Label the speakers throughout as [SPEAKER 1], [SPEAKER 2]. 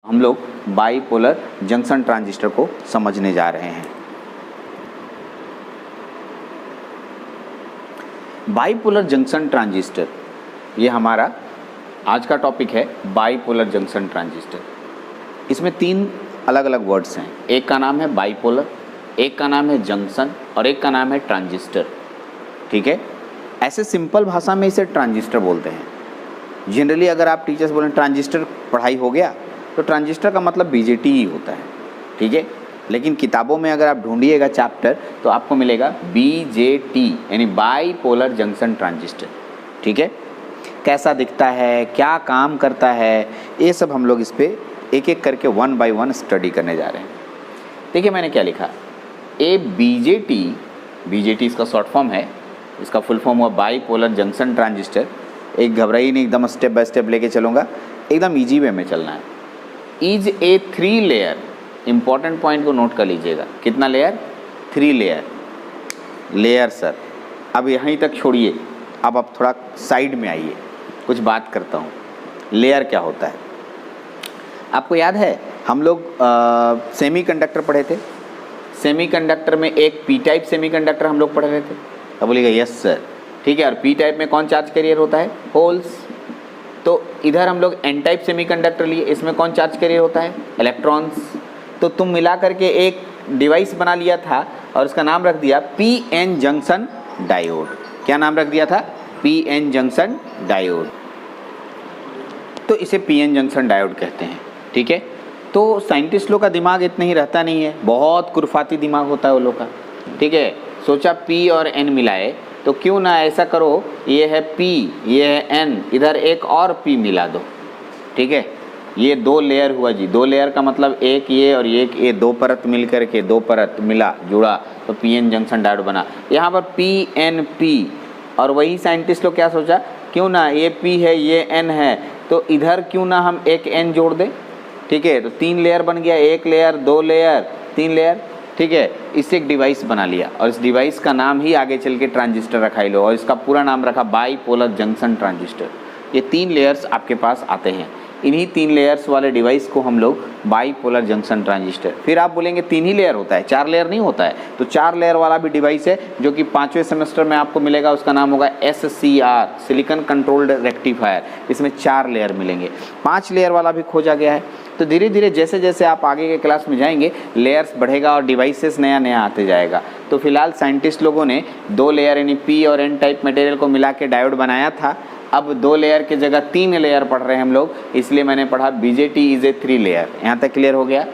[SPEAKER 1] हम लोग bipolar junction transistor को समझने जा रहे हैं। बाईपोलर जंक्शन ट्रांजिस्टर, ये हमारा आज का टॉपिक है। बाईपोलर जंक्शन ट्रांजिस्टर, इसमें तीन अलग अलग वर्ड्स हैं। एक का नाम है बाईपोलर, एक का नाम है जंक्शन और एक का नाम है ट्रांजिस्टर। ठीक है, ऐसे सिंपल भाषा में इसे ट्रांजिस्टर बोलते हैं। जनरली अगर आप टीचर्स बोलें ट्रांजिस्टर पढ़ाई हो गया तो ट्रांजिस्टर का मतलब बीजेटी ही होता है। ठीक है, लेकिन किताबों में अगर आप ढूंढिएगा चैप्टर तो आपको मिलेगा बीजेटी यानी बाईपोलर जंक्शन ट्रांजिस्टर। ठीक है, कैसा दिखता है, क्या काम करता है, ये सब हम लोग इस पर एक एक करके वन बाय वन स्टडी करने जा रहे हैं। देखिए मैंने क्या लिखा, ए बीजेटी इसका शॉर्ट फॉर्म है, इसका फुल फॉर्म हुआ बाईपोलर जंक्शन ट्रांजिस्टर। एक घबराई नहीं, एकदम स्टेप बाय स्टेप लेके चलूँगा, एकदम ईजी वे में चलना है। Is a 3 layer, important point को नोट कर लीजिएगा। कितना लेयर? 3 layer sir. अब यहीं तक छोड़िए, अब आप थोड़ा साइड में आइए, कुछ बात करता हूँ। लेयर क्या होता है आपको याद है? हम लोग सेमीकंडक्टर पढ़े थे। सेमीकंडक्टर में एक पी टाइप सेमीकंडक्टर हम लोग पढ़ रहे थे। अब बोलिएगा यस सर। ठीक है, और पी टाइप में कौन चार्ज कैरियर होता है? होल्स। तो इधर हम लोग एन टाइप सेमीकंडक्टर लिए, इसमें कौन चार्ज कैरियर होता है? इलेक्ट्रॉन्स। तो तुम मिला करके एक डिवाइस बना लिया था और उसका नाम रख दिया पी एन जंक्शन डायोड। क्या नाम रख दिया था? P N junction diode. तो इसे पी एन जंक्शन डायोड कहते हैं। ठीक है, तो साइंटिस्ट लोग का दिमाग इतना ही रहता नहीं है, बहुत कुरफाती दिमाग होता है वो लोग का। ठीक है, सोचा पी और एन मिलाए तो क्यों ना ऐसा करो, ये है P, ये है N, इधर एक और P मिला दो। ठीक है, ये 2 लेयर हुआ जी। 2 लेयर का मतलब एक ये और एक ये, 2 परत मिल करके 2 परत मिला जुड़ा तो PN जंक्शन डायोड बना। यहाँ पर PNP, और वही साइंटिस्ट लोग क्या सोचा, क्यों ना ये P है ये N है तो इधर क्यों ना हम एक N जोड़ दें। ठीक है, तो 3 लेयर बन गया, 1 लेयर 2 लेयर 3 लेयर। ठीक है, इससे एक डिवाइस बना लिया और इस डिवाइस का नाम ही आगे चल के ट्रांजिस्टर रखा ही लो, और इसका पूरा नाम रखा बाईपोलर जंक्शन ट्रांजिस्टर। ये 3 लेयर्स आपके पास आते हैं, इन्हीं 3 लेयर्स वाले डिवाइस को हम लोग बाईपोलर जंक्शन ट्रांजिस्टर। फिर आप बोलेंगे 3 ही लेयर होता है, 4 लेयर नहीं होता है। तो 4 लेयर वाला भी डिवाइस है जो कि 5वें सेमेस्टर में आपको मिलेगा, उसका नाम होगा SCR, सिलिकॉन कंट्रोल्ड रेक्टिफायर। इसमें 4 लेयर मिलेंगे। 5 लेयर वाला भी खोजा गया है। तो धीरे धीरे जैसे जैसे आप आगे के क्लास में जाएंगे लेयर्स बढ़ेगा और डिवाइसेस नया नया आते जाएगा। तो फिलहाल साइंटिस्ट लोगों ने 2 लेयर यानी P और N टाइप मटेरियल को मिला के डायोड बनाया था। अब 2 लेयर की जगह 3 लेयर पढ़ रहे हैं हम लोग, इसलिए मैंने पढ़ा बीजेटी इज ए 3 लेयर। यहाँ तक क्लियर हो गया?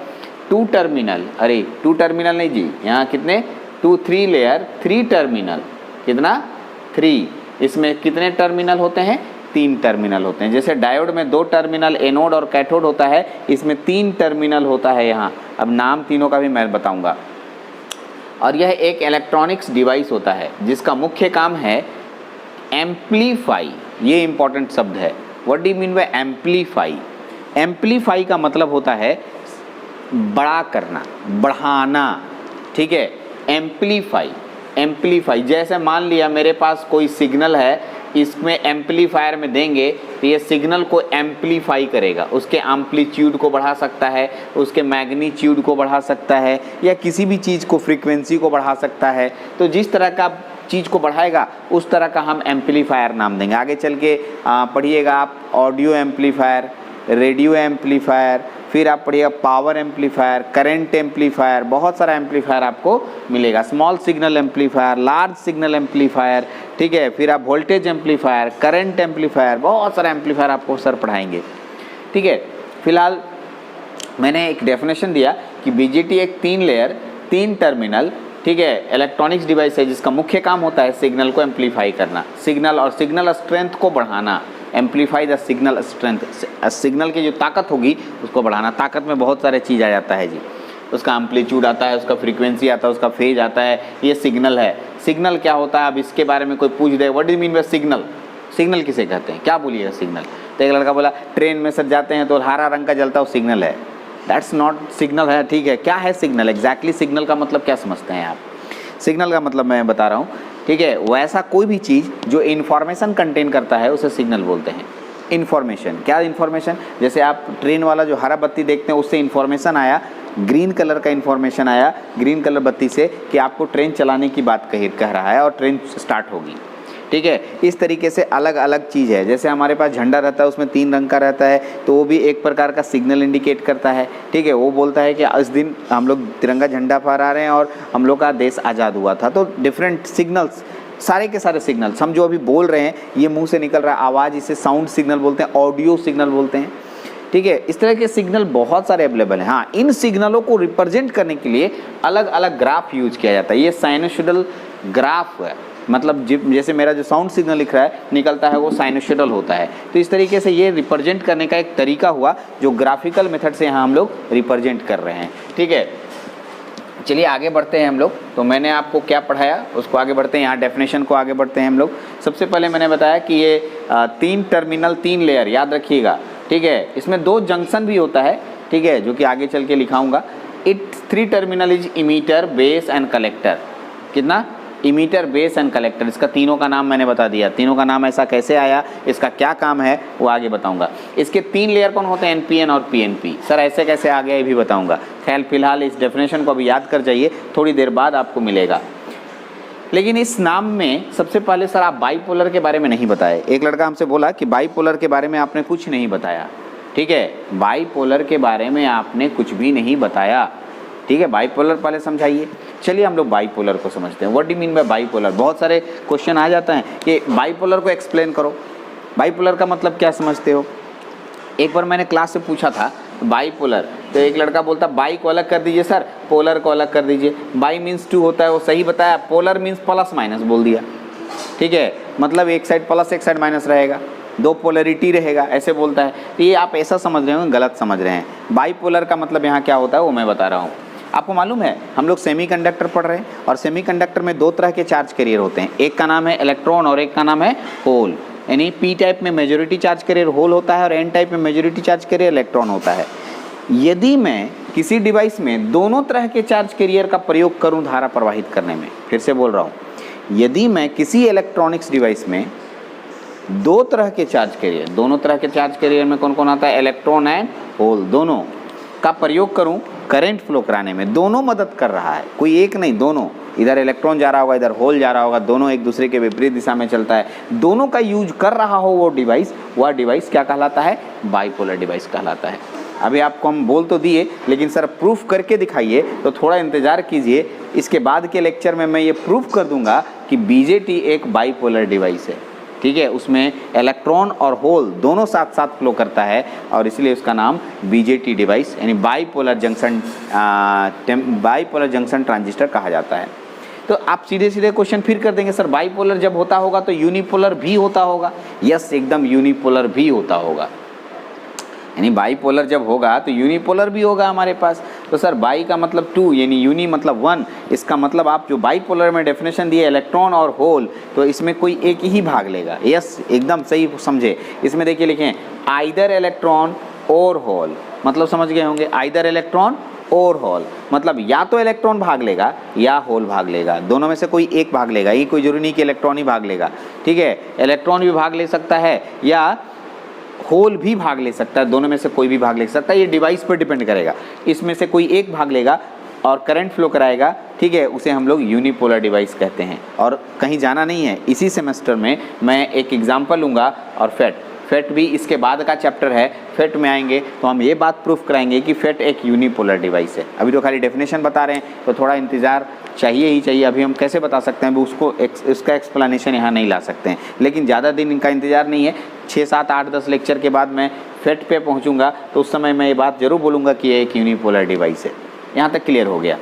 [SPEAKER 1] 2 टर्मिनल, अरे 2 टर्मिनल नहीं जी, यहाँ कितने 3 लेयर 3 टर्मिनल। कितना? 3। इसमें कितने टर्मिनल होते हैं? 3 टर्मिनल होते हैं। जैसे डायोड में 2 टर्मिनल एनोड और कैथोड होता है, इसमें 3 टर्मिनल होता है यहाँ। अब नाम तीनों का भी मैं बताऊंगा। और यह एक इलेक्ट्रॉनिक्स डिवाइस होता है जिसका मुख्य काम है एम्पलीफाई। ये इंपॉर्टेंट शब्द है। What do you mean bye amplify? Amplify का मतलब होता है बड़ा करना, बढ़ाना। ठीक है, एम्पलीफाई जैसे मान लिया मेरे पास कोई सिग्नल है, इसमें एम्पलीफायर में देंगे तो ये सिग्नल को एम्पलीफाई करेगा, उसके एम्पलीट्यूड को बढ़ा सकता है, उसके मैग्नीट्यूड को बढ़ा सकता है, या किसी भी चीज़ को फ्रीक्वेंसी को बढ़ा सकता है। तो जिस तरह का चीज़ को बढ़ाएगा उस तरह का हम एम्पलीफायर नाम देंगे। आगे चल के पढ़िएगा आप ऑडियो एम्पलीफायर, रेडियो एम्पलीफायर, फिर आप पढ़िएगा पावर एम्पलीफायर, करंट एम्पलीफायर, बहुत सारा एम्पलीफायर आपको मिलेगा। Small signal amplifier, large signal amplifier. ठीक है, फिर आप वोल्टेज एम्पलीफायर, करंट एम्पलीफायर, बहुत सारा एम्पलीफायर आपको सर पढ़ाएंगे। ठीक है, फिलहाल मैंने एक डेफिनेशन दिया कि बीजेटी एक 3 लेयर 3 टर्मिनल, ठीक है, इलेक्ट्रॉनिक्स डिवाइस है जिसका मुख्य काम होता है सिग्नल को एम्पलीफाई करना, सिग्नल और सिग्नल स्ट्रेंथ को बढ़ाना। Amplify the signal strength, signal की जो ताकत होगी उसको बढ़ाना। ताकत में बहुत सारे चीज़ आ जाता है जी, उसका एम्पलीट्यूड आता है, उसका फ्रीक्वेंसी आता है, उसका फेज आता है। ये सिग्नल है। सिग्नल क्या होता है? अब इसके बारे में कोई पूछ दे, what do you mean by signal? Signal किसे कहते हैं? क्या बोलिएगा सिग्नल? तो एक लड़का बोला ट्रेन में सर जाते हैं तो हरा रंग का जलता है वो सिग्नल है। दैट्स नॉट सिग्नल है। ठीक है, क्या है सिग्नल? एग्जैक्टली सिग्नल का मतलब क्या समझते हैं आप? सिग्नल का मतलब मैं बता रहा हूँ। ठीक है, वैसा कोई भी चीज़ जो इन्फॉर्मेशन कंटेन करता है उसे सिग्नल बोलते हैं। इन्फॉर्मेशन। क्या इन्फॉर्मेशन? जैसे आप ट्रेन वाला जो हरा बत्ती देखते हैं उससे इन्फॉर्मेशन आया, ग्रीन कलर का इन्फॉर्मेशन आया ग्रीन कलर बत्ती से कि आपको ट्रेन चलाने की बात कह रहा है और ट्रेन स्टार्ट होगी। ठीक है, इस तरीके से अलग अलग चीज़ है। जैसे हमारे पास झंडा रहता है उसमें 3 रंग का रहता है, तो वो भी एक प्रकार का सिग्नल इंडिकेट करता है। ठीक है, वो बोलता है कि इस दिन हम लोग तिरंगा झंडा फहरा रहे हैं और हम लोग का देश आज़ाद हुआ था। तो डिफरेंट सिग्नल्स, सारे के सारे सिग्नल्स हम जो अभी बोल रहे हैं, ये मुंह से निकल रहा है आवाज़, इसे साउंड सिग्नल बोलते हैं, ऑडियो सिग्नल बोलते हैं। ठीक है, इस तरह के सिग्नल बहुत सारे अवेलेबल हैं। हाँ, इन सिग्नलों को रिप्रेजेंट करने के लिए अलग अलग ग्राफ यूज किया जाता है। ये साइनोसॉइडल ग्राफ है, मतलब जैसे मेरा जो साउंड सिग्नल लिख रहा है निकलता है वो साइनोसॉइडल होता है। तो इस तरीके से ये रिप्रेजेंट करने का एक तरीका हुआ जो ग्राफिकल मेथड से यहाँ हम लोग रिप्रेजेंट कर रहे हैं। ठीक है, चलिए आगे बढ़ते हैं हम लोग। तो मैंने आपको क्या पढ़ाया उसको आगे बढ़ते हैं, यहाँ डेफिनेशन को आगे बढ़ते हैं हम लोग। सबसे पहले मैंने बताया कि ये 3 टर्मिनल 3 लेयर याद रखिएगा। ठीक है, इसमें 2 जंक्शन भी होता है। ठीक है, जो कि आगे चल के लिखाऊंगा। 3 terminal is emitter, base and collector. कितना? Emitter, base and collector. इसका तीनों का नाम मैंने बता दिया। तीनों का नाम ऐसा कैसे आया, इसका क्या काम है वो आगे बताऊंगा। इसके 3 लेयर कौन होते हैं? एनपीएन और पीएनपी। सर ऐसे कैसे आ गया ये भी बताऊंगा। खैर फिलहाल इस डेफिनेशन को अभी याद कर जाइए, थोड़ी देर बाद आपको मिलेगा। लेकिन इस नाम में सबसे पहले सर आप बाईपोलर के बारे में नहीं बताए। एक लड़का हमसे बोला कि बाईपोलर के बारे में आपने कुछ नहीं बताया। ठीक है, बाईपोलर के बारे में आपने कुछ भी नहीं बताया। ठीक है, बाईपोलर पहले समझाइए। चलिए हम लोग बाईपोलर को समझते हैं। What do mean by bipolar? बहुत सारे क्वेश्चन आ जाता है कि बाईपोलर को एक्सप्लेन करो। बाईपोलर का मतलब क्या समझते हो? एक बार मैंने क्लास से पूछा था बाईपोलर, तो एक लड़का बोलता बाई को अलग कर दीजिए सर, पोलर को अलग कर दीजिए। बाई मीन्स 2 होता है, वो सही बताया। पोलर मीन्स प्लस माइनस बोल दिया। ठीक है, मतलब एक साइड प्लस एक साइड माइनस रहेगा, 2 पोलरिटी रहेगा, ऐसे बोलता है। तो ये आप ऐसा समझ रहे हो, गलत समझ रहे हैं। बाईपोलर का मतलब यहाँ क्या होता है वो मैं बता रहा हूँ। आपको मालूम है हम लोग सेमीकंडक्टर पढ़ रहे हैं और सेमीकंडक्टर में 2 तरह के चार्ज कैरियर होते हैं। एक का नाम है इलेक्ट्रॉन और एक का नाम है होल। यानी पी टाइप में मेजॉरिटी चार्ज कैरियर होल होता है और एन टाइप में मेजॉरिटी चार्ज कैरियर इलेक्ट्रॉन होता है। यदि मैं किसी डिवाइस में दोनों तरह के चार्ज कैरियर का प्रयोग करूं धारा प्रवाहित करने में, फिर से बोल रहा हूं, यदि मैं किसी इलेक्ट्रॉनिक्स डिवाइस में 2 तरह के चार्ज कैरियर, दोनों तरह के चार्ज कैरियर में कौन कौन आता है? इलेक्ट्रॉन एंड होल, दोनों का प्रयोग करूं करंट फ्लो कराने में, दोनों मदद कर रहा है, कोई एक नहीं, दोनों। इधर इलेक्ट्रॉन जा रहा होगा, इधर होल जा रहा होगा, दोनों एक दूसरे के विपरीत दिशा में चलता है, दोनों का यूज कर रहा हो वो डिवाइस, वह डिवाइस क्या कहलाता है? बाईपोलर डिवाइस कहलाता है। अभी आपको हम बोल तो दिए, लेकिन सर प्रूफ करके दिखाइए, तो थोड़ा इंतजार कीजिए। इसके बाद के लेक्चर में मैं ये प्रूफ कर दूंगा कि बीजेटी एक बाईपोलर डिवाइस है। ठीक है, उसमें इलेक्ट्रॉन और होल दोनों साथ साथ फ्लो करता है और इसलिए उसका नाम बीजेटी डिवाइस यानी बाईपोलर जंक्शन ट्रांजिस्टर कहा जाता है। तो आप सीधे सीधे क्वेश्चन फिर कर देंगे, सर बाईपोलर जब होता होगा तो यूनिपोलर भी होता होगा? यस, एकदम यूनिपोलर भी होता होगा। यानी बाईपोलर जब होगा तो यूनिपोलर भी होगा हमारे पास। तो सर बाई का मतलब 2 यानी यूनी मतलब 1, इसका मतलब आप जो बाईपोलर में डेफिनेशन दिए इलेक्ट्रॉन और होल, तो इसमें कोई एक ही भाग लेगा। यस, एकदम सही समझे। इसमें देखिए लिखें आइदर इलेक्ट्रॉन और होल, मतलब समझ गए होंगे, आइदर इलेक्ट्रॉन और होल मतलब या तो इलेक्ट्रॉन भाग लेगा या होल भाग लेगा, दोनों में से कोई एक भाग लेगा। ये कोई जरूरी नहीं कि इलेक्ट्रॉन ही भाग लेगा। ठीक है, इलेक्ट्रॉन भी भाग ले सकता है या होल भी भाग ले सकता है, दोनों में से कोई भी भाग ले सकता है। ये डिवाइस पर डिपेंड करेगा, इसमें से कोई एक भाग लेगा और करंट फ्लो कराएगा। ठीक है, उसे हम लोग यूनिपोलर डिवाइस कहते हैं। और कहीं जाना नहीं है, इसी सेमेस्टर में मैं एक एग्जाम्पल लूँगा और फेट भी इसके बाद का चैप्टर है। फेट में आएंगे तो हम ये बात प्रूफ कराएंगे कि फेट एक यूनिपोलर डिवाइस है। अभी तो खाली डेफिनेशन बता रहे हैं, तो थोड़ा इंतज़ार चाहिए ही चाहिए। अभी हम कैसे बता सकते हैं, उसको उसका एक्सप्लेनेशन यहाँ नहीं ला सकते हैं, लेकिन ज़्यादा दिन इनका इंतज़ार नहीं है। 6, 7, 8, 10 लेक्चर के बाद मैं फेट पे पहुँचूँगा, तो उस समय मैं ये बात ज़रूर बोलूँगा कि ये एक यूनिपोलर डिवाइस है। यहाँ तक क्लियर हो गया।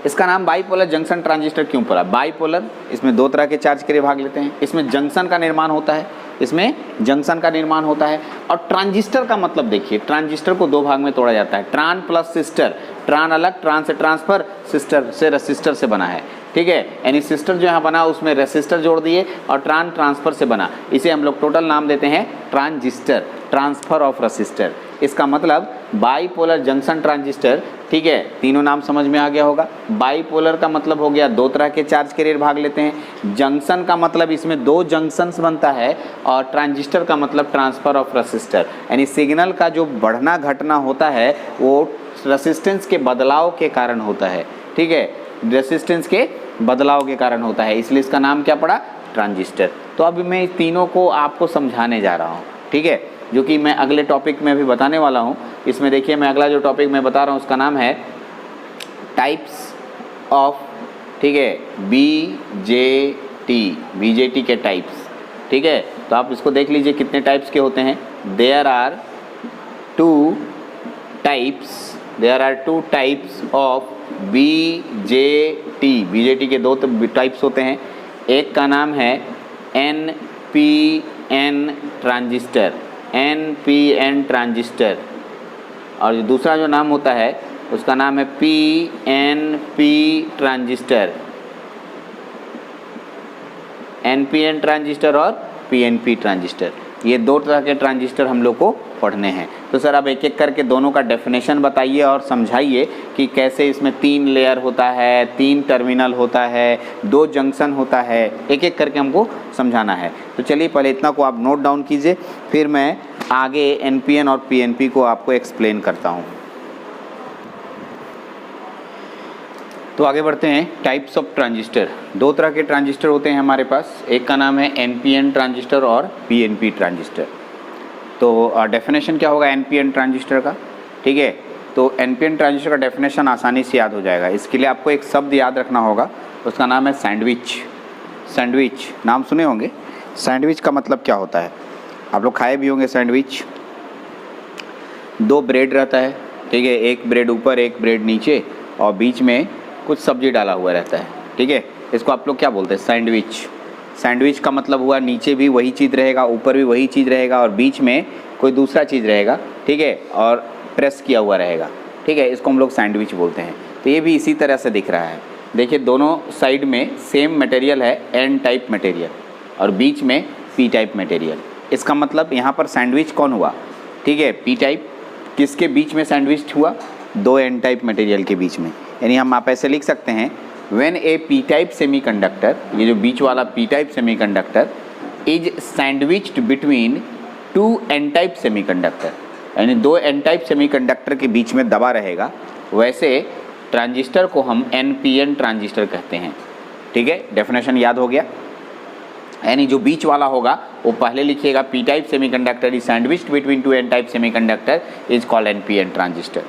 [SPEAKER 1] इसका नाम बाईपोलर जंक्शन ट्रांजिस्टर क्यों पड़ा? बाईपोलर, इसमें 2 तरह के चार्ज के भाग लेते हैं, इसमें जंक्शन का निर्माण होता है, इसमें जंक्शन का निर्माण होता है। और ट्रांजिस्टर का मतलब देखिए, ट्रांजिस्टर को 2 भाग में तोड़ा जाता है, ट्रान प्लस सिस्टर। ट्रान अलग, ट्रान से ट्रांसफर, सिस्टर से रेसिस्टर से बना है। ठीक है, यानी सिस्टर जो यहाँ बना उसमें रेसिस्टर जोड़ दिए और ट्रान ट्रांसफर से बना, इसे हम लोग टोटल नाम देते हैं ट्रांजिस्टर, ट्रांसफर ऑफ रेसिस्टर। इसका मतलब बाईपोलर जंक्शन ट्रांजिस्टर, ठीक है, तीनों नाम समझ में आ गया होगा। बाईपोलर का मतलब हो गया दो तरह के चार्ज कैरियर भाग लेते हैं। जंक्शन का मतलब इसमें दो जंक्शंस बनता है, और ट्रांजिस्टर का मतलब ट्रांसफर ऑफ रेसिस्टर, यानी सिग्नल का जो बढ़ना घटना होता है वो रेसिस्टेंस के बदलाव के कारण होता है, ठीक है, रेसिस्टेंस के बदलाव के कारण होता है, इसलिए इसका नाम क्या पड़ा, ट्रांजिस्टर। तो अभी मैं तीनों को आपको समझाने जा रहा हूँ, ठीक है, जो कि मैं अगले टॉपिक में अभी बताने वाला हूँ। इसमें देखिए मैं अगला जो टॉपिक मैं बता रहा हूँ उसका नाम है टाइप्स ऑफ, ठीक है, बीजेटी के टाइप्स, ठीक है। तो आप इसको देख लीजिए कितने टाइप्स के होते हैं। There are two types of BJT के दो टाइप्स होते हैं। एक का नाम है NPN ट्रांजिस्टर, और दूसरा जो नाम होता है उसका नाम है PNP ट्रांजिस्टर, NPN ट्रांजिस्टर और PNP ट्रांजिस्टर, ये दो तरह के ट्रांजिस्टर हम लोग को पढ़ने हैं। तो सर अब एक एक करके दोनों का डेफिनेशन बताइए और समझाइए कि कैसे इसमें 3 लेयर होता है, 3 टर्मिनल होता है, 2 जंक्शन होता है, एक एक करके हमको समझाना है। तो चलिए पहले इतना को आप नोट डाउन कीजिए, फिर मैं आगे NPN और PNP को आपको एक्सप्लेन करता हूँ। तो आगे बढ़ते हैं। टाइप्स ऑफ ट्रांजिस्टर, दो तरह के ट्रांजिस्टर होते हैं हमारे पास, एक का नाम है NPN ट्रांजिस्टर और PNP ट्रांजिस्टर। तो डेफिनेशन क्या होगा NPN ट्रांजिस्टर का, ठीक है। तो NPN ट्रांजिस्टर का डेफिनेशन आसानी से याद हो जाएगा। इसके लिए आपको एक शब्द याद रखना होगा, उसका नाम है सैंडविच। सैंडविच नाम सुने होंगे। सैंडविच का मतलब क्या होता है, आप लोग खाए भी होंगे सैंडविच। 2 ब्रेड रहता है, ठीक है, एक ब्रेड ऊपर एक ब्रेड नीचे, और बीच में कुछ सब्जी डाला हुआ रहता है, ठीक है। इसको आप लोग क्या बोलते हैं, सैंडविच। सैंडविच का मतलब हुआ नीचे भी वही चीज़ रहेगा, ऊपर भी वही चीज़ रहेगा, और बीच में कोई दूसरा चीज़ रहेगा, ठीक है, और प्रेस किया हुआ रहेगा, ठीक है, इसको हम लोग सैंडविच बोलते हैं। तो ये भी इसी तरह से दिख रहा है। देखिए दोनों साइड में सेम मटेरियल है, N टाइप मटेरियल, और बीच में P टाइप मटेरियल। इसका मतलब यहाँ पर सैंडविच कौन हुआ, ठीक है, P टाइप। किसके बीच में सैंडविच हुआ, 2 N टाइप मटेरियल के बीच में। यानी हम आप ऐसे लिख सकते हैं, when A P type semiconductor, ये जो बीच वाला P type semiconductor is sandwiched between 2 N type semiconductor, यानी 2 N टाइप सेमीकंडक्टर के बीच में दबा रहेगा, वैसे ट्रांजिस्टर को हम NPN ट्रांजिस्टर कहते हैं, ठीक है। डेफिनेशन याद हो गया। यानी जो बीच वाला होगा वो पहले लिखिएगा, P type semiconductor is sandwiched between 2 N type semiconductor is called NPN transistor.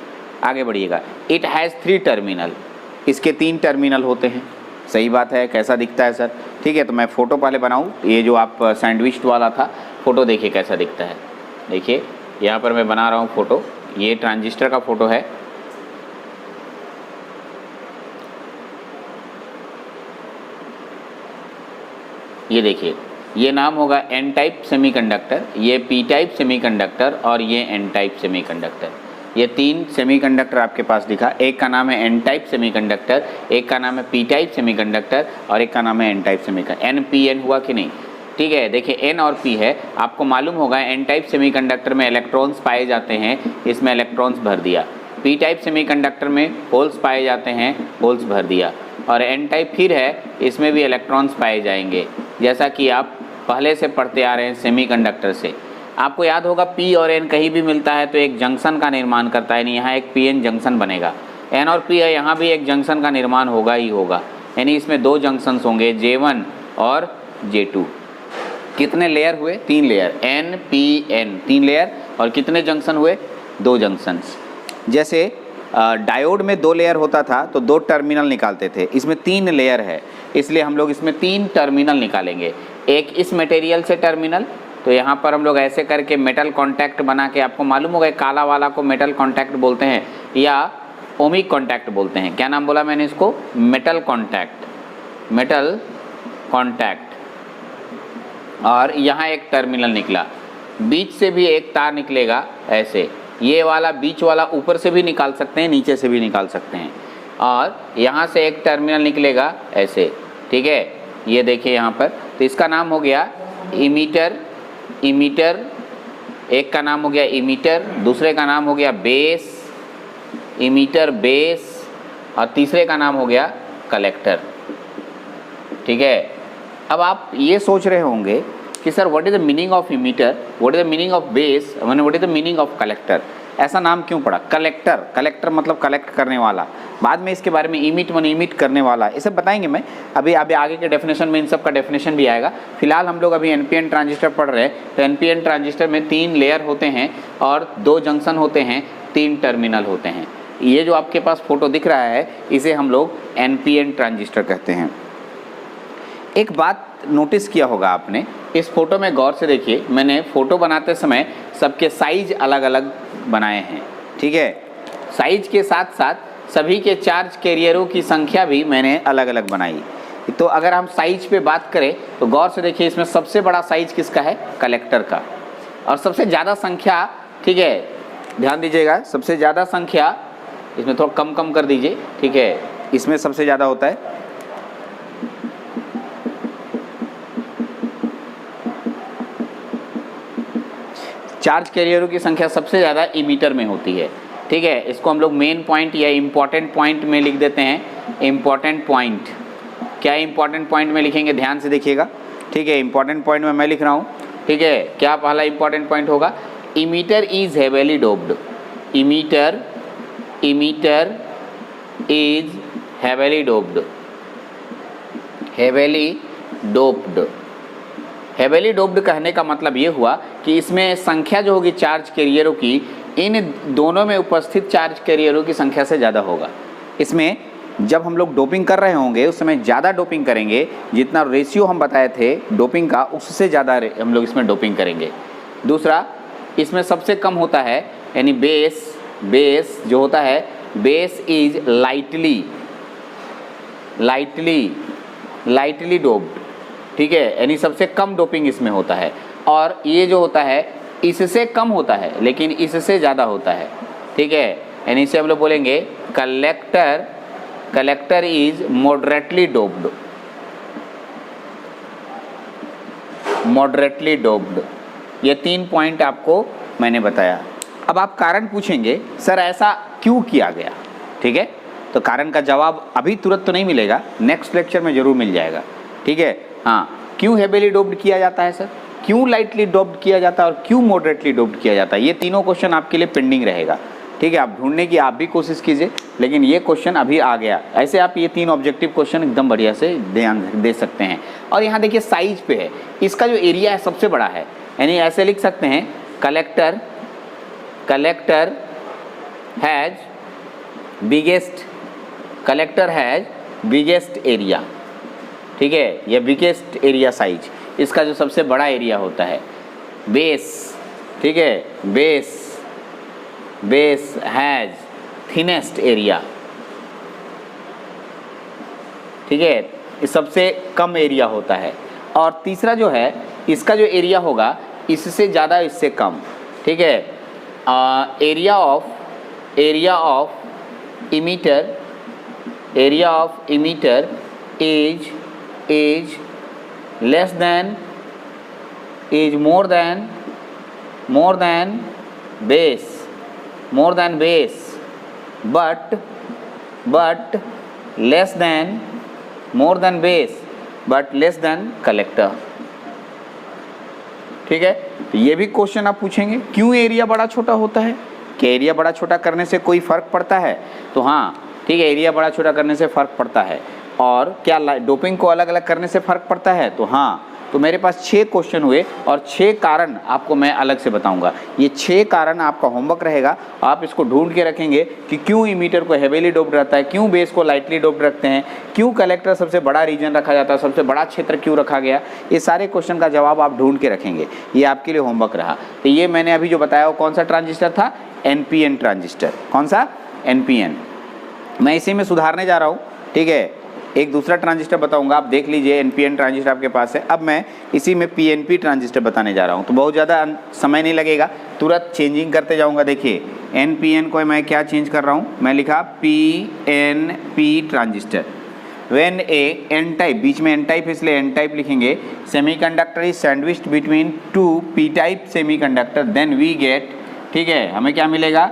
[SPEAKER 1] आगे बढ़िएगा। इट हैज़ 3 टर्मिनल, इसके 3 टर्मिनल होते हैं। सही बात है, कैसा दिखता है सर, ठीक है। तो मैं फ़ोटो पहले बनाऊँ, ये जो आप सैंडविच वाला था फ़ोटो देखिए कैसा दिखता है। देखिए यहाँ पर मैं बना रहा हूँ फ़ोटो, ये ट्रांजिस्टर का फ़ोटो है। ये देखिए, ये नाम होगा N टाइप सेमीकंडक्टर, ये P टाइप सेमीकंडक्टर और ये N टाइप सेमीकंडक्टर। ये 3 सेमीकंडक्टर आपके पास दिखा, एक का नाम है N टाइप सेमीकंडक्टर, एक का नाम है P टाइप सेमीकंडक्टर और एक का नाम है N टाइप सेमीकंडक्टर। NPN हुआ कि नहीं, ठीक है। देखिए N और P है, आपको मालूम होगा N टाइप सेमीकंडक्टर में इलेक्ट्रॉन्स पाए जाते हैं, इसमें इलेक्ट्रॉन्स भर दिया। P टाइप सेमीकंडक्टर में होल्स पाए जाते हैं, होल्स भर दिया। और N टाइप फिर है, इसमें भी इलेक्ट्रॉन्स पाए जाएंगे, जैसा कि आप पहले से पढ़ते आ रहे हैं सेमीकंडक्टर से। आपको याद होगा P और N कहीं भी मिलता है तो एक जंक्शन का निर्माण करता है, यानी यहाँ एक PN जंक्शन बनेगा। N और P है, यहाँ भी एक जंक्शन का निर्माण होगा ही होगा, यानी इसमें 2 जंक्शंस होंगे, J1 और J2। कितने लेयर हुए, 3 लेयर, NPN 3 लेयर, और कितने जंक्शन हुए, 2 जंक्शंस। जैसे डायोड में 2 लेयर होता था तो 2 टर्मिनल निकालते थे, इसमें 3 लेयर है, इसलिए हम लोग इसमें 3 टर्मिनल निकालेंगे। एक इस मटेरियल से टर्मिनल, तो यहाँ पर हम लोग ऐसे करके मेटल कॉन्टैक्ट बना के, आपको मालूम होगा काला वाला को मेटल कॉन्टैक्ट बोलते हैं या ओमिक कॉन्टैक्ट बोलते हैं। क्या नाम बोला मैंने इसको, मेटल कॉन्टैक्ट, मेटल कॉन्टैक्ट। और यहाँ एक टर्मिनल निकला, बीच से भी एक तार निकलेगा ऐसे, ये वाला बीच वाला ऊपर से भी निकाल सकते हैं, नीचे से भी निकाल सकते हैं। और यहाँ से एक टर्मिनल निकलेगा ऐसे, ठीक है, ये देखिए यहाँ पर। तो इसका नाम हो गया इमीटर एक का नाम हो गया इमीटर, दूसरे का नाम हो गया बेस, इमीटर बेस, और तीसरे का नाम हो गया कलेक्टर। ठीक है, अब आप ये सोच रहे होंगे कि sir what is the meaning of emitter, what is the meaning of base, what is the meaning of collector, ऐसा नाम क्यों पड़ा कलेक्टर? कलेक्टर मतलब कलेक्ट करने वाला, बाद में इसके बारे में इमिट मन इमिट करने वाला, इसे बताएंगे मैं अभी आगे के डेफिनेशन में, इन सब का डेफिनेशन भी आएगा। फिलहाल हम लोग अभी एनपीएन ट्रांजिस्टर पढ़ रहे हैं। तो एनपीएन ट्रांजिस्टर में 3 लेयर होते हैं और 2 जंक्शन होते हैं, 3 टर्मिनल होते हैं। ये जो आपके पास फोटो दिख रहा है इसे हम लोग एनपीएन ट्रांजिस्टर कहते हैं। एक बात नोटिस किया होगा आपने, इस फोटो में गौर से देखिए, मैंने फोटो बनाते समय सबके साइज अलग अलग बनाए हैं। ठीक है, साइज के साथ साथ सभी के चार्ज कैरियरों की संख्या भी मैंने अलग अलग बनाई। तो अगर हम साइज पे बात करें तो गौर से देखिए, इसमें सबसे बड़ा साइज किसका है? कलेक्टर का। और सबसे ज़्यादा संख्या, ठीक है ध्यान दीजिएगा, सबसे ज़्यादा संख्या, इसमें थोड़ा कम कम कर दीजिए, ठीक है, इसमें सबसे ज़्यादा होता है चार्ज कैरियरों की संख्या सबसे ज़्यादा इमीटर में होती है। ठीक है, इसको हम लोग मेन पॉइंट या इम्पॉर्टेंट पॉइंट में लिख देते हैं। इम्पॉर्टेंट पॉइंट, क्या इम्पॉर्टेंट पॉइंट में लिखेंगे, ध्यान से देखिएगा। ठीक है, इम्पॉर्टेंट पॉइंट में मैं लिख रहा हूँ। ठीक है, क्या पहला इम्पॉर्टेंट पॉइंट होगा? Emitter is heavily doped, emitter is heavily doped, heavily doped. Heavily doped कहने का मतलब ये हुआ कि इसमें संख्या जो होगी चार्ज कैरियरों की, इन दोनों में उपस्थित चार्ज कैरियरों की संख्या से ज़्यादा होगा। इसमें जब हम लोग डोपिंग कर रहे होंगे उस समय ज़्यादा डोपिंग करेंगे, जितना रेशियो हम बताए थे डोपिंग का उससे ज़्यादा हम लोग इसमें डोपिंग करेंगे। दूसरा, इसमें सबसे कम होता है, यानी बेस जो होता है, बेस इज लाइटली डोप्ड। ठीक है, यानी सबसे कम डोपिंग इसमें होता है। और ये जो होता है इससे कम होता है लेकिन इससे ज़्यादा होता है। ठीक है, यानी इसे हम लोग बोलेंगे कलेक्टर इज मॉडरेटली डोप्ड। ये 3 पॉइंट आपको मैंने बताया। अब आप कारण पूछेंगे सर ऐसा क्यों किया गया? ठीक है, तो कारण का जवाब अभी तुरंत तो नहीं मिलेगा, नेक्स्ट लेक्चर में ज़रूर मिल जाएगा। ठीक है, हाँ, क्यों हेवीली डोप्ड किया जाता है सर, क्यों लाइटली डोप्ड किया जाता है और क्यों मॉडरेटली डोप्ड किया जाता है, ये तीनों क्वेश्चन आपके लिए पेंडिंग रहेगा। ठीक है, आप ढूंढने की आप भी कोशिश कीजिए, लेकिन ये क्वेश्चन अभी आ गया। ऐसे आप ये 3 ऑब्जेक्टिव क्वेश्चन एकदम बढ़िया से ध्यान दे सकते हैं। और यहाँ देखिए साइज पे है, इसका जो एरिया है सबसे बड़ा है, यानी ऐसे लिख सकते हैं कलेक्टर हैज़ बिगेस्ट एरिया। ठीक है, यह बिगेस्ट एरिया साइज, इसका जो सबसे बड़ा एरिया होता है। बेस, ठीक है, बेस हैज़ थिनेस्ट एरिया। ठीक है, ये सबसे कम एरिया होता है। और तीसरा जो है, इसका जो एरिया होगा इससे ज़्यादा इससे कम। ठीक है, area of emitter is more than base, but less than collector। ठीक है, तो ये भी क्वेश्चन आप पूछेंगे, क्यों एरिया बड़ा छोटा होता है? क्या एरिया बड़ा छोटा करने से कोई फ़र्क पड़ता है? तो हाँ, ठीक है, एरिया बड़ा छोटा करने से फ़र्क पड़ता है। और क्या डोपिंग को अलग अलग करने से फ़र्क पड़ता है? तो हाँ। तो मेरे पास 6 क्वेश्चन हुए और 6 कारण आपको मैं अलग से बताऊंगा। ये 6 कारण आपका होमवर्क रहेगा, आप इसको ढूंढ के रखेंगे कि क्यों इमीटर को हेवीली डोप्ड रहता है, क्यों बेस को लाइटली डोप्ड रखते हैं, क्यों कलेक्टर सबसे बड़ा रीजन रखा जाता है, सबसे बड़ा क्षेत्र क्यों रखा गया। ये सारे क्वेश्चन का जवाब आप ढूंढ के रखेंगे, ये आपके लिए होमवर्क रहा। तो ये मैंने अभी जो बताया वो कौन सा ट्रांजिस्टर था? NPN transistor. कौन सा? एनपीएन। मैं इसी में सुधारने जा रहा हूँ। ठीक है, एक दूसरा ट्रांजिस्टर बताऊंगा, आप देख लीजिए। एनपीएन ट्रांजिस्टर आपके पास है, अब मैं इसी में पीएनपी ट्रांजिस्टर बताने जा रहा हूं, तो बहुत ज़्यादा समय नहीं लगेगा, तुरंत चेंजिंग करते जाऊंगा। देखिए एनपीएन को मैं क्या चेंज कर रहा हूं, मैं लिखा PNP transistor. When a N type, बीच में एन टाइप इसलिए एन टाइप लिखेंगे, semiconductor is sandwiched between two P type semiconductor, then we get, ठीक है, हमें क्या मिलेगा,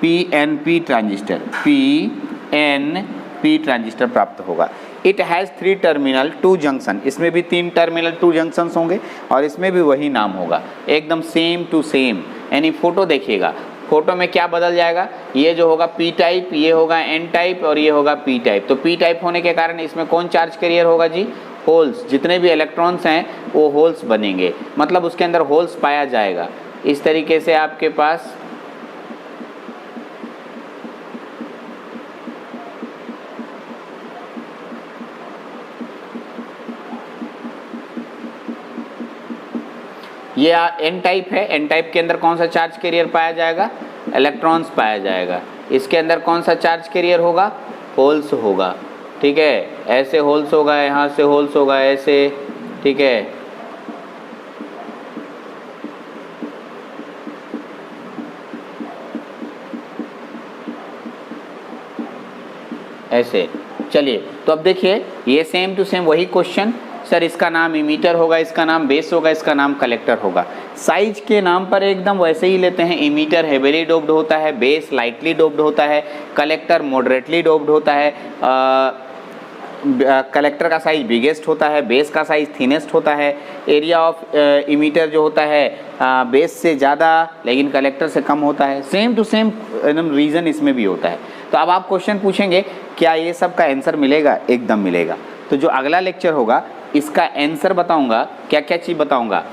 [SPEAKER 1] पीएनपी ट्रांजिस्टर, पीएनपी ट्रांजिस्टर प्राप्त होगा। इट हैज़ 3 टर्मिनल 2 जंक्शन, इसमें भी 3 टर्मिनल 2 जंक्शंस होंगे और इसमें भी वही नाम होगा, एकदम सेम टू सेम। यानी फोटो देखिएगा, फोटो में क्या बदल जाएगा, ये जो होगा पी टाइप, ये होगा एन टाइप और ये होगा पी टाइप। तो पी टाइप होने के कारण इसमें कौन चार्ज कैरियर होगा जी, होल्स, जितने भी इलेक्ट्रॉन्स हैं वो होल्स बनेंगे, मतलब उसके अंदर होल्स पाया जाएगा। इस तरीके से आपके पास ये एन टाइप है, एन टाइप के अंदर कौन सा चार्ज कैरियर पाया जाएगा, इलेक्ट्रॉन्स पाया जाएगा। इसके अंदर कौन सा चार्ज कैरियर होगा, होल्स होगा, ठीक है, ऐसे होल्स होगा, यहाँ से होल्स होगा ऐसे, ठीक है, ऐसे। चलिए तो अब देखिए ये सेम टू सेम वही क्वेश्चन, सर इसका नाम इमीटर होगा, इसका नाम बेस होगा, इसका नाम कलेक्टर होगा। साइज के नाम पर एकदम वैसे ही लेते हैं, इमीटर हेवीली डोप्ड होता है, बेस लाइटली डोप्ड होता है, कलेक्टर मॉडरेटली डोप्ड होता है, कलेक्टर का साइज बिगेस्ट होता है, बेस का साइज थिनेस्ट होता है, एरिया ऑफ इमीटर जो होता है बेस से ज़्यादा लेकिन कलेक्टर से कम होता है। सेम टू सेम एकदम रीज़न इसमें भी होता है। तो अब आप क्वेश्चन पूछेंगे क्या ये सब का आंसर मिलेगा, एकदम मिलेगा। तो जो अगला लेक्चर होगा इसका आंसर बताऊंगा, क्या क्या चीज़ बताऊंगा,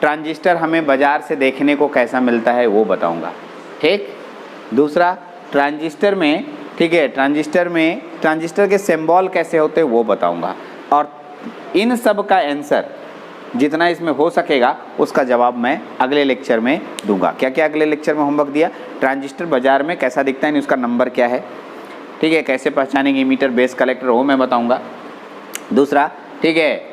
[SPEAKER 1] ट्रांजिस्टर हमें बाज़ार से देखने को कैसा मिलता है वो बताऊंगा, ठीक। दूसरा ट्रांजिस्टर में, ठीक है, ट्रांजिस्टर के सिंबल कैसे होते हैं वो बताऊंगा, और इन सब का आंसर जितना इसमें हो सकेगा उसका जवाब मैं अगले लेक्चर में दूंगा। क्या क्या अगले लेक्चर में होमवर्क दिया, ट्रांजिस्टर बाज़ार में कैसा दिखता है, उसका नंबर क्या है, ठीक है, कैसे पहचानेंगे इमीटर बेस कलेक्टर वो मैं बताऊँगा। दूसरा, ठीक है,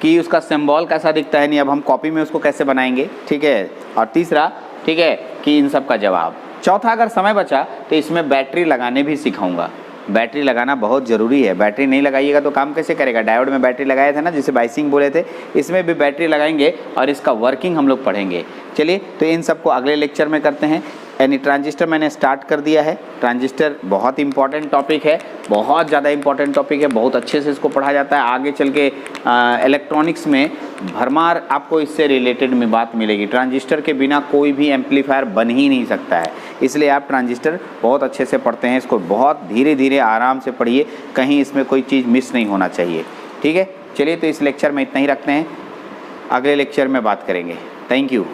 [SPEAKER 1] कि उसका सिंबल कैसा दिखता है, नहीं अब हम कॉपी में उसको कैसे बनाएंगे, ठीक है। और तीसरा, ठीक है, कि इन सब का जवाब। चौथा, अगर समय बचा तो इसमें बैटरी लगाने भी सिखाऊंगा। बैटरी लगाना बहुत ज़रूरी है, बैटरी नहीं लगाइएगा तो काम कैसे करेगा। डायोड में बैटरी लगाए थे ना, जिसे बाइसिंग बोले थे, इसमें भी बैटरी लगाएंगे और इसका वर्किंग हम लोग पढ़ेंगे। चलिए तो इन सबको अगले लेक्चर में करते हैं। यानी ट्रांजिस्टर मैंने स्टार्ट कर दिया है। ट्रांजिस्टर बहुत इंपॉर्टेंट टॉपिक है, बहुत ज़्यादा इंपॉर्टेंट टॉपिक है, बहुत अच्छे से इसको पढ़ा जाता है। आगे चल के इलेक्ट्रॉनिक्स में भरमार आपको इससे रिलेटेड में बात मिलेगी। ट्रांजिस्टर के बिना कोई भी एम्पलीफायर बन ही नहीं सकता है, इसलिए आप ट्रांजिस्टर बहुत अच्छे से पढ़ते हैं। इसको बहुत धीरे धीरे आराम से पढ़िए, कहीं इसमें कोई चीज़ मिस नहीं होना चाहिए, ठीक है। चलिए तो इस लेक्चर में इतना ही रखते हैं, अगले लेक्चर में बात करेंगे। Thank you.